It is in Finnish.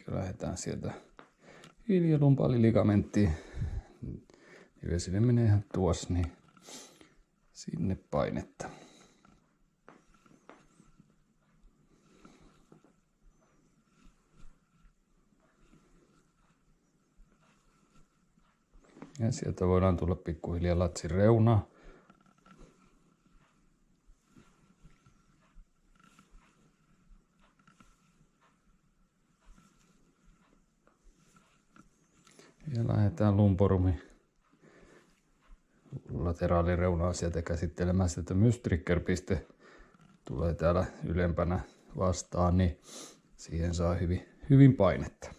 lähdetään sieltä iljalumpaligamenttiin. Nivelside menee ihan tuossa, niin sinne painetta. Ja sieltä voidaan tulla pikkuhiljaa latsin reunaa. Ja lähdetään lumporumi lateraalireunaa sieltä käsittelemään. Sieltä myös trigger-piste tulee täällä ylempänä vastaan, niin siihen saa hyvin painetta.